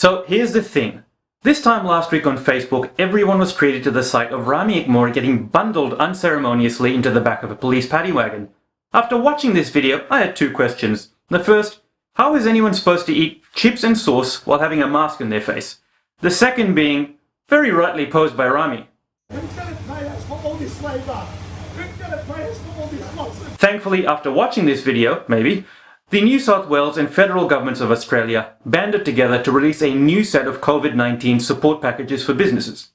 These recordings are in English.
So here's the thing. This time last week on Facebook, everyone was treated to the sight of Rami Ikmore getting bundled unceremoniously into the back of a police paddy wagon. After watching this video, I had two questions. The first, how is anyone supposed to eat chips and sauce while having a mask on their face? The second being, very rightly posed by Rami. Who's going to pay us for all this labour? Who's going to pay us for all this nonsense? Thankfully, after watching this video, maybe, the New South Wales and federal governments of Australia banded together to release a new set of COVID-19 support packages for businesses.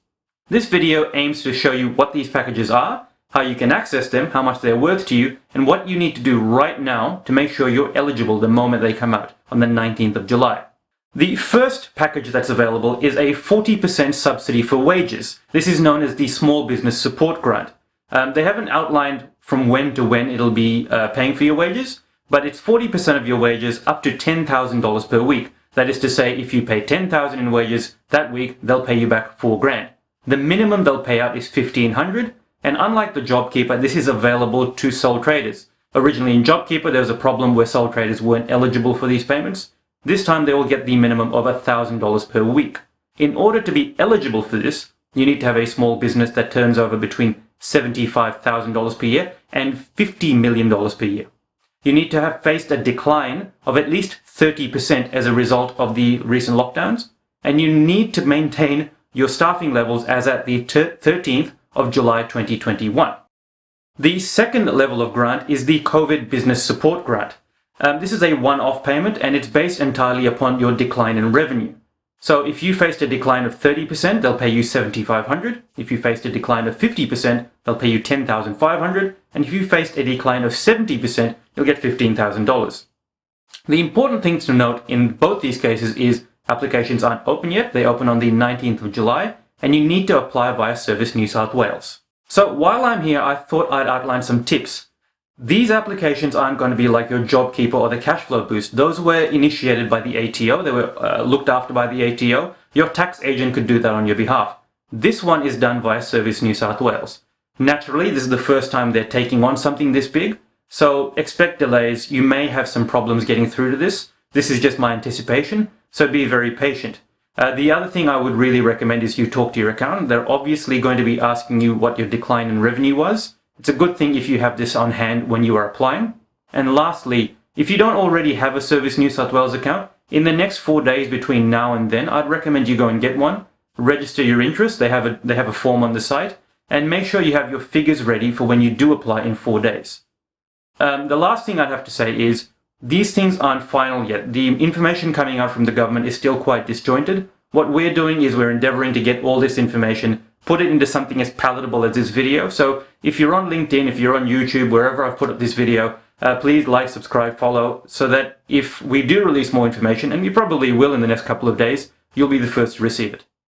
This video aims to show you what these packages are, how you can access them, how much they're worth to you, and what you need to do right now to make sure you're eligible the moment they come out on the 19th of July. The first package that's available is a 40% subsidy for wages. This is known as the Small Business Support Grant. They haven't outlined from when to when it'll be paying for your wages, but it's 40% of your wages up to $10,000 per week. That is to say, if you pay $10,000 in wages that week, they'll pay you back $4,000. The minimum they'll pay out is $1,500, and unlike the JobKeeper, this is available to sole traders. Originally in JobKeeper, there was a problem where sole traders weren't eligible for these payments. This time they will get the minimum of $1,000 per week. In order to be eligible for this, you need to have a small business that turns over between $75,000 per year and $50 million per year. You need to have faced a decline of at least 30% as a result of the recent lockdowns, and you need to maintain your staffing levels as at the 13th of July 2021. The second level of grant is the COVID Business Support Grant. This is a one-off payment, and it's based entirely upon your decline in revenue. So if you faced a decline of 30%, they'll pay you $7,500. If you faced a decline of 50%, they'll pay you $10,500. And if you faced a decline of 70%, you'll get $15,000. The important thing to note in both these cases is applications aren't open yet. They open on the 19th of July, and you need to apply via Service New South Wales. So while I'm here, I thought I'd outline some tips. These applications aren't going to be like your JobKeeper or the Cash Flow Boost. Those were initiated by the ATO. They were looked after by the ATO. Your tax agent could do that on your behalf. This one is done via Service New South Wales. Naturally, this is the first time they're taking on something this big, so expect delays. You may have some problems getting through to this. This is just my anticipation, so be very patient. The other thing I would really recommend is you talk to your accountant. They're obviously going to be asking you what your decline in revenue was. It's a good thing if you have this on hand when you are applying. And lastly, if you don't already have a Service New South Wales account, in the next 4 days between now and then, I'd recommend you go and get one. Register your interest. They have a form on the site, and make sure you have your figures ready for when you do apply in 4 days. The last thing I'd have to say is these things aren't final yet. The information coming out from the government is still quite disjointed. What we're doing is we're endeavoring to get all this information, put it into something as palatable as this video. So if you're on LinkedIn, if you're on YouTube, wherever I've put up this video, please like, subscribe, follow, so that if we do release more information, and we probably will in the next couple of days, you'll be the first to receive it.